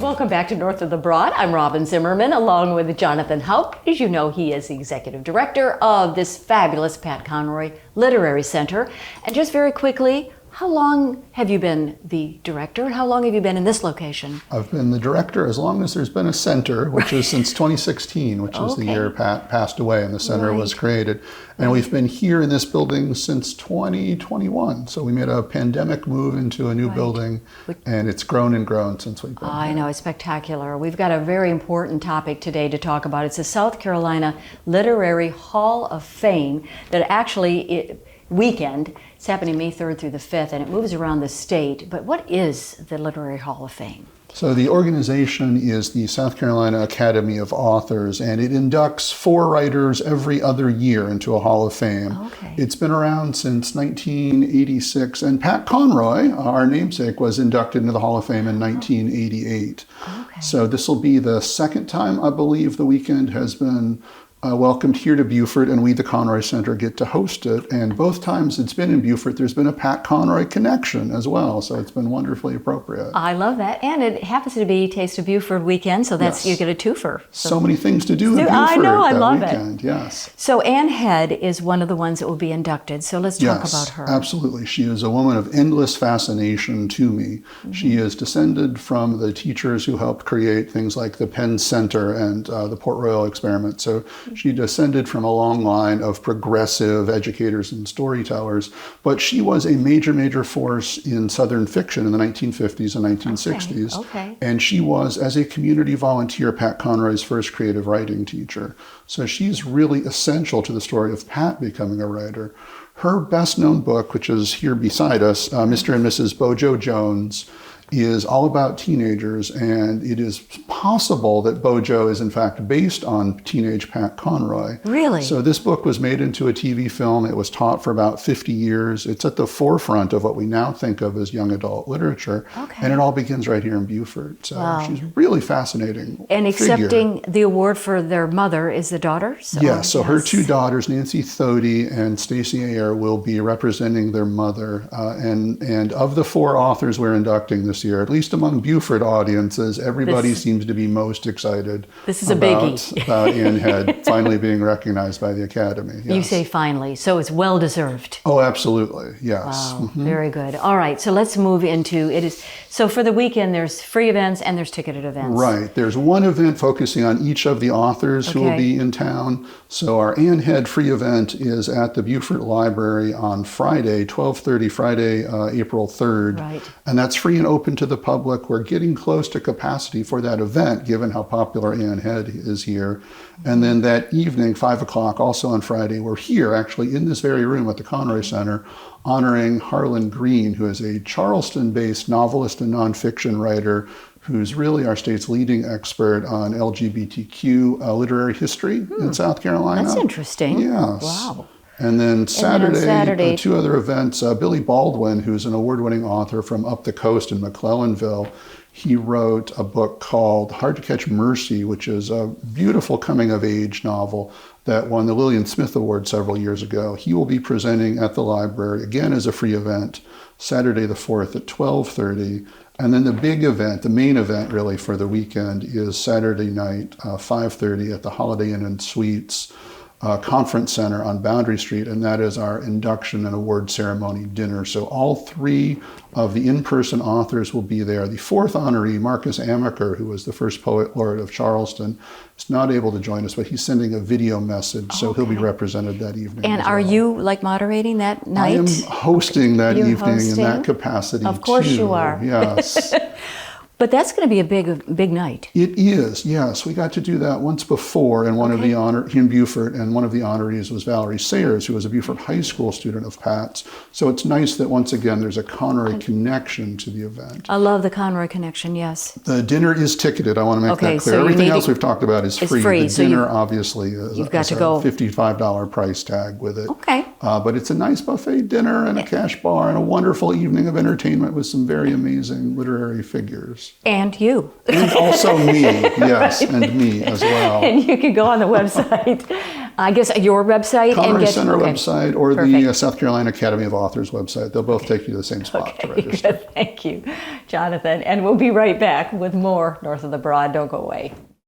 Welcome back to North of the Broad. I'm Robin Zimmerman, along with Jonathan Haupt. As you know, he is the executive director of this fabulous Pat Conroy Literary Center. And just very quickly, how long have you been the director, and how long have you been in this location? I've been the director as long as there's been a center, which is since 2016, which is the year Pat passed away and the center was created. And we've been here in this building since 2021. So we made a pandemic move into a new building, and it's grown and grown since we've been here. I know, it's spectacular. We've got a very important topic today to talk about. It's the South Carolina Literary Hall of Fame that actually weekend. It's happening May 3rd through the 5th, and it moves around the state. But what is the Literary Hall of Fame? So the organization is the South Carolina Academy of Authors, and it inducts 4 writers every other year into a Hall of Fame. It's been around since 1986, and Pat Conroy, our namesake, was inducted into the Hall of Fame in 1988. So this will be the second time, I believe, the weekend has been welcomed here to Beaufort, and we, the Conroy Center, get to host it. And both times it's been in Beaufort, there's been a Pat Conroy connection as well, so it's been wonderfully appropriate. I love that, and it happens to be Taste of Beaufort weekend, so that's you get a twofer. So many things to do in Beaufort. I know, I love weekend. Yes. So Ann Head is one of the ones that will be inducted, so let's talk about her. Absolutely. She is a woman of endless fascination to me. She is descended from the teachers who helped create things like the Penn Center and the Port Royal experiment. So she descended from a long line of progressive educators and storytellers, but she was a major, major force in Southern fiction in the 1950s and 1960s. And she was, as a community volunteer, Pat Conroy's first creative writing teacher. So she's really essential to the story of Pat becoming a writer. Her best known book, which is here beside us, Mr. and Mrs. Bojo Jones, is all about teenagers, and it is possible that Bojo is in fact based on teenage Pat Conroy. Really? So this book was made into a TV film. It was taught for about 50 years. It's at the forefront of what we now think of as young adult literature. And it all begins right here in Beaufort. So she's really fascinating. And accepting the award for their mother is the daughter? So her 2 daughters, Nancy Thode and Stacey Ahner, will be representing their mother. And of the 4 authors we're inducting this year, at least among Beaufort audiences, everybody seems to be most excited. This is a biggie. About Ann Head finally being recognized by the Academy. You say finally, so it's well deserved. Oh, absolutely, yes. Wow, very good. All right, so let's move into so for the weekend, there's free events and there's ticketed events. Right, there's one event focusing on each of the authors who will be in town. So our Ann Head free event is at the Beaufort Library on Friday, 12:30, Friday, April 3rd. And that's free and open to the public. We're getting close to capacity for that event, given how popular Ann Head is here. And then that evening, 5 o'clock, also on Friday, we're here actually in this very room at the Conroy Center, honoring Harlan Greene, who is a Charleston-based novelist and nonfiction writer who's really our state's leading expert on LGBTQ literary history in South Carolina. That's interesting. Yes. Wow. And then Saturday, 2 other events. Billy Baldwin, who's an award-winning author from up the coast in McClellanville, he wrote a book called Hard to Catch Mercy, which is a beautiful coming-of-age novel that won the Lillian Smith Award several years ago. He will be presenting at the library, again as a free event, Saturday the 4th at 12:30. And then the big event, the main event really for the weekend, is Saturday night, 5:30 at the Holiday Inn and Suites Conference Center on Boundary Street, and that is our induction and award ceremony dinner. So all 3 of the in-person authors will be there. The 4th honoree, Marcus Amaker, who was the first poet laureate of Charleston, is not able to join us, but he's sending a video message, so he'll be represented that evening. And are you moderating that night? I am hosting that evening in that capacity. Of course you are. Yes. But that's going to be a big night. It is, yes. We got to do that once before, and one of the in Beaufort, and one of the honorees was Valerie Sayers, who was a Beaufort High School student of Pat's. So it's nice that once again there's a Conroy connection to the event. I love the Conroy connection. Yes. The dinner is ticketed. I want to make that clear. So everything else we've talked about is free. The so dinner obviously is you've got to a go. $55 price tag with it. But it's a nice buffet dinner and a cash bar and a wonderful evening of entertainment with some very amazing literary figures. authors. And you. And also me, yes, Right. and me as well. And you can go on the website, I guess your website. Conroy Center website or the Perfect. South Carolina Academy of Authors website. They'll both take you to the same spot to register. Good. Thank you, Jonathan. And we'll be right back with more North of the Broad. Don't go away.